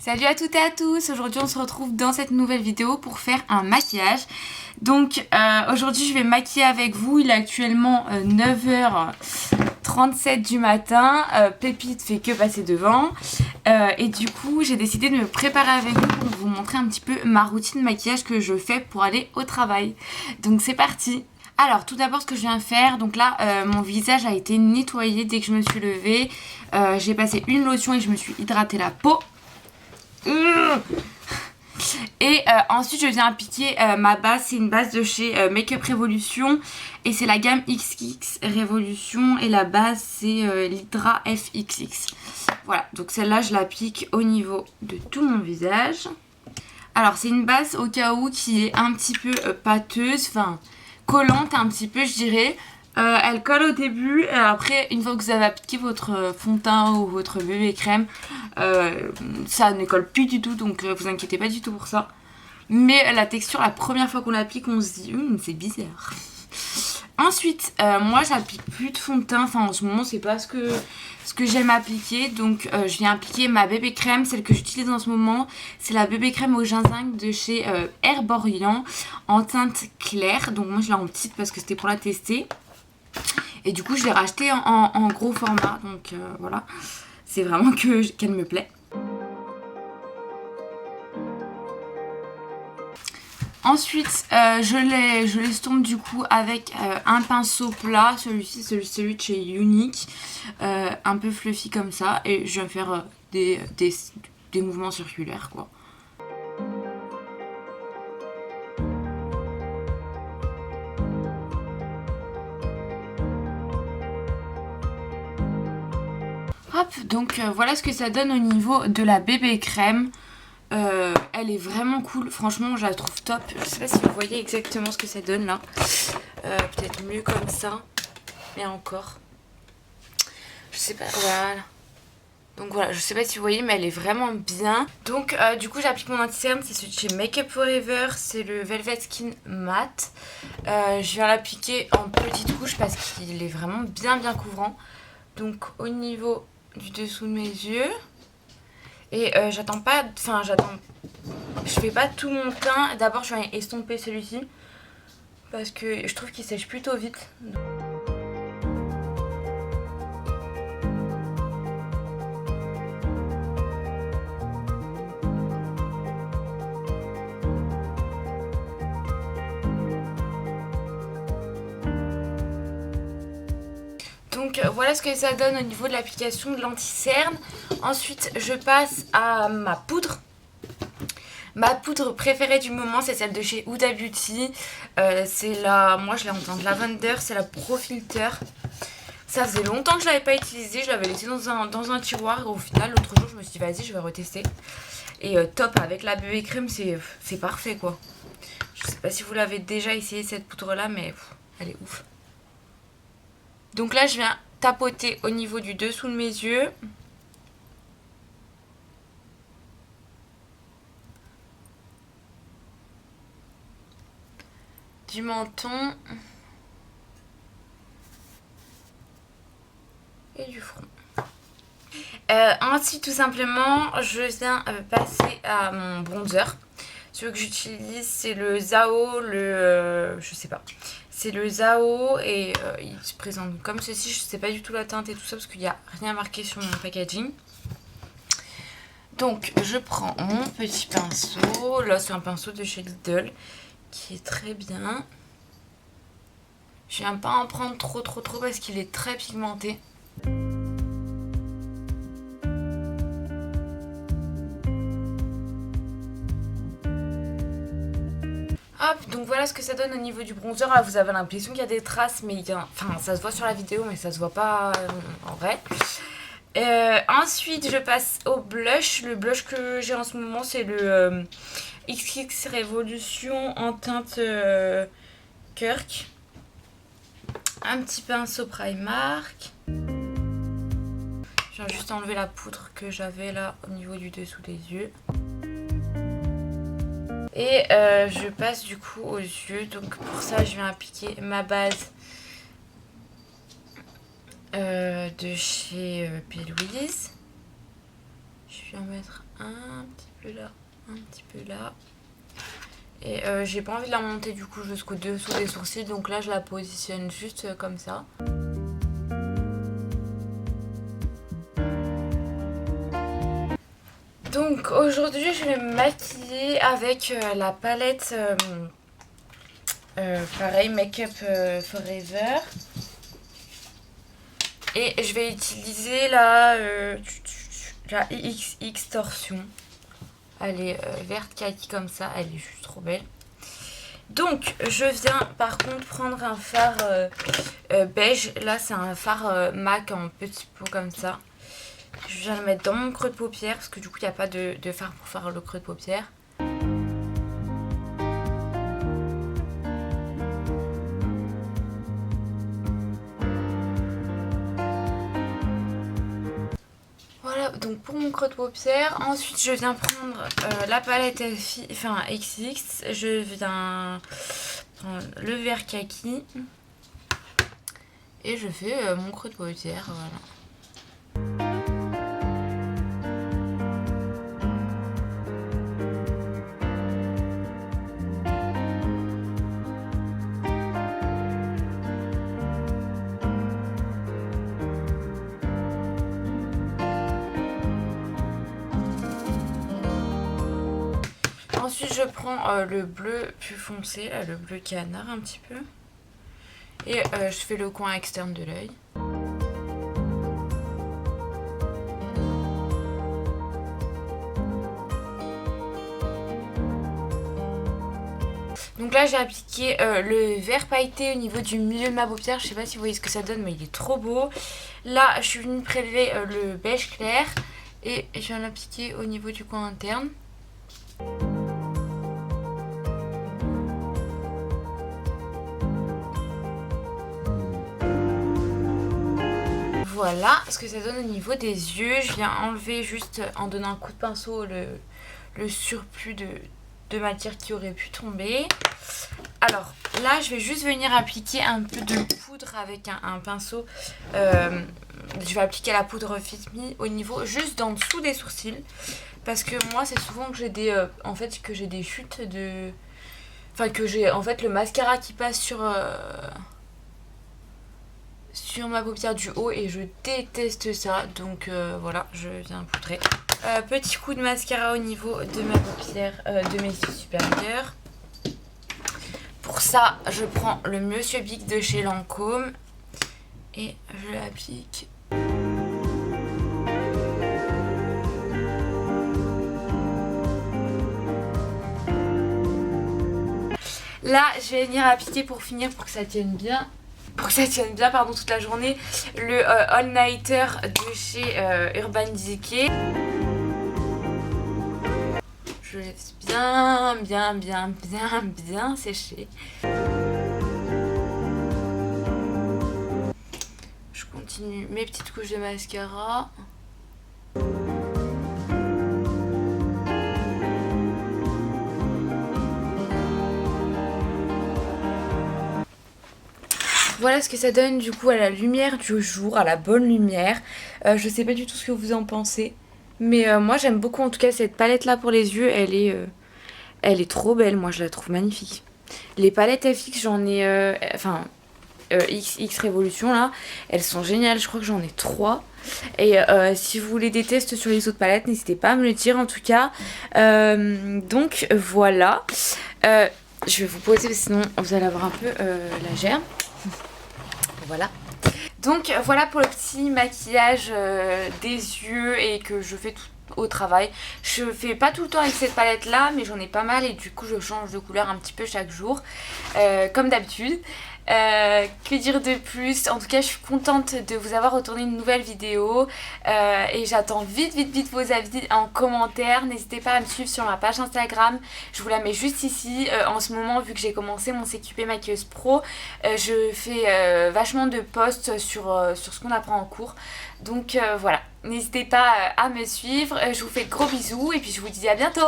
Salut à toutes et à tous, aujourd'hui on se retrouve dans cette nouvelle vidéo pour faire un maquillage. Donc aujourd'hui je vais maquiller avec vous, il est actuellement 9h37 du matin, Pépite fait que passer devant et du coup j'ai décidé de me préparer avec vous pour vous montrer un petit peu ma routine de maquillage que je fais pour aller au travail. Donc c'est parti. Alors tout d'abord ce que je viens faire, donc là mon visage a été nettoyé dès que je me suis levée, j'ai passé une lotion et je me suis hydraté la peau. Et ensuite je viens appliquer ma base, c'est une base de chez Make Up Revolution et c'est la gamme XX Revolution et la base c'est l'Hydra FXX. Voilà, donc celle-là je l'applique au niveau de tout mon visage. Alors c'est une base au cas où qui est un petit peu pâteuse, enfin collante un petit peu je dirais. Elle colle au début et après une fois que vous avez appliqué votre fond de teint ou votre bébé crème ça ne colle plus du tout, donc vous inquiétez pas du tout pour ça. Mais la texture la première fois qu'on l'applique on se dit c'est bizarre. Ensuite moi j'applique plus de fond de teint, enfin en ce moment c'est pas ce que j'aime appliquer, donc je viens appliquer ma bébé crème, celle que j'utilise en ce moment, c'est la bébé crème au gingembre de chez Herborian en teinte claire, donc moi je l'ai en petite parce que c'était pour la tester. Et du coup je l'ai racheté en gros format, donc voilà, c'est vraiment qu'elle me plaît. Ensuite je l'estompe du coup avec un pinceau plat, celui-ci c'est celui de chez Unique, un peu fluffy comme ça, et je viens faire des mouvements circulaires quoi. Hop, donc voilà ce que ça donne au niveau de la bébé crème. Elle est vraiment cool, franchement je la trouve top. Je sais pas si vous voyez exactement ce que ça donne là. Peut-être mieux comme ça, mais encore. Je sais pas, voilà. Donc voilà, je sais pas si vous voyez, mais elle est vraiment bien. Donc du coup j'applique mon anti-cerne, c'est celui de chez Make Up Forever, c'est le Velvet Skin Matte. Je viens l'appliquer en petite couche parce qu'il est vraiment bien couvrant. Donc au niveau du dessous de mes yeux. Et je fais pas tout mon teint. D'abord je vais estomper celui-ci parce que je trouve qu'il sèche plutôt vite. Donc voilà ce que ça donne au niveau de l'application de l'anti-cerne. Ensuite je passe à ma poudre. Ma poudre préférée du moment c'est celle de chez Huda Beauty. Moi je l'ai en teinte lavender, c'est la Pro Filter. Ça faisait longtemps que je l'avais pas utilisée, je l'avais laissée dans un tiroir et au final l'autre jour je me suis dit vas-y je vais retester. Et top, avec la bébé crème c'est parfait quoi. Je sais pas si vous l'avez déjà essayé cette poudre là, mais elle est ouf. Donc là je viens tapoter au niveau du dessous de mes yeux. Du menton. Et du front. Ensuite tout simplement je viens passer à mon bronzer. Celui que j'utilise c'est le Zao, je sais pas. C'est le Zao et il se présente comme ceci. Je sais pas du tout la teinte et tout ça parce qu'il n'y a rien marqué sur mon packaging. Donc je prends mon petit pinceau. Là c'est un pinceau de chez Lidl qui est très bien. Je viens pas en prendre trop parce qu'il est très pigmenté. Hop, donc voilà ce que ça donne au niveau du bronzer. Là, vous avez l'impression qu'il y a des traces, mais ça se voit sur la vidéo, mais ça se voit pas en vrai. Ensuite, je passe au blush. Le blush que j'ai en ce moment, c'est le XX Revolution en teinte Kirk. Un petit pinceau Primark. Je viens juste enlever la poudre que j'avais là au niveau du dessous des yeux. Et je passe du coup aux yeux. Donc pour ça je viens appliquer ma base de chez P. Louise. Je vais en mettre un petit peu là, un petit peu là. Et j'ai pas envie de la monter du coup jusqu'au dessous des sourcils, donc là je la positionne juste comme ça. Donc aujourd'hui je vais me maquiller avec la palette pareil Make Up Forever. Et je vais utiliser la XX Torsion. Elle est verte kaki comme ça, elle est juste trop belle. Donc je viens par contre prendre un fard beige. Là c'est un fard MAC en petit pot comme ça. Je viens le mettre dans mon creux de paupière parce que du coup il n'y a pas de fard pour faire le creux de paupière. Voilà, donc pour mon creux de paupière. Ensuite je viens prendre la palette XX. Je viens prendre le vert kaki. Et je fais mon creux de paupière, voilà. Ensuite je prends le bleu plus foncé, là, le bleu canard un petit peu. Et je fais le coin externe de l'œil. Donc là j'ai appliqué le vert pailleté au niveau du milieu de ma paupière. Je sais pas si vous voyez ce que ça donne mais il est trop beau. Là je suis venue prélever le beige clair et je viens l'appliquer au niveau du coin interne. Voilà ce que ça donne au niveau des yeux. Je viens enlever juste en donnant un coup de pinceau le surplus de matière qui aurait pu tomber. Alors là je vais juste venir appliquer un peu de poudre avec un pinceau. Je vais appliquer la poudre Fit Me au niveau juste en dessous des sourcils. Parce que moi c'est souvent que j'ai des que j'ai des chutes de... Enfin que j'ai en fait le mascara qui passe sur ma paupière du haut et je déteste ça. Donc voilà, je viens poudrer. Petit coup de mascara au niveau de ma paupière, de mes yeux supérieurs. Pour ça, je prends le Monsieur Big de chez Lancôme et je l'applique. Là, je vais venir appliquer pour finir, pour que ça tienne bien. Toute la journée, le All Nighter de chez Urban Decay. Je laisse bien sécher. Je continue mes petites couches de mascara. Voilà ce que ça donne du coup à la lumière du jour, à la bonne lumière. Je sais pas du tout ce que vous en pensez. Mais moi j'aime beaucoup en tout cas cette palette là pour les yeux. Elle est trop belle, moi je la trouve magnifique. Les palettes FX j'en ai... XX Révolution là, elles sont géniales, je crois que j'en ai 3. Et si vous voulez des tests sur les autres palettes, n'hésitez pas à me le dire en tout cas. Donc voilà. Je vais vous poser sinon vous allez avoir un peu la gerbe. Voilà. Donc voilà pour le petit maquillage des yeux et que je fais tout au travail. Je fais pas tout le temps avec cette palette là mais j'en ai pas mal et du coup je change de couleur un petit peu chaque jour comme d'habitude. Que dire de plus? En tout cas je suis contente de vous avoir retourné une nouvelle vidéo et j'attends vite vos avis en commentaire. N'hésitez pas à me suivre sur ma page Instagram, je vous la mets juste ici. En ce moment vu que j'ai commencé mon CQP maquilleuse pro, je fais vachement de posts sur ce qu'on apprend en cours. Donc voilà, n'hésitez pas à me suivre, je vous fais de gros bisous et puis je vous dis à bientôt.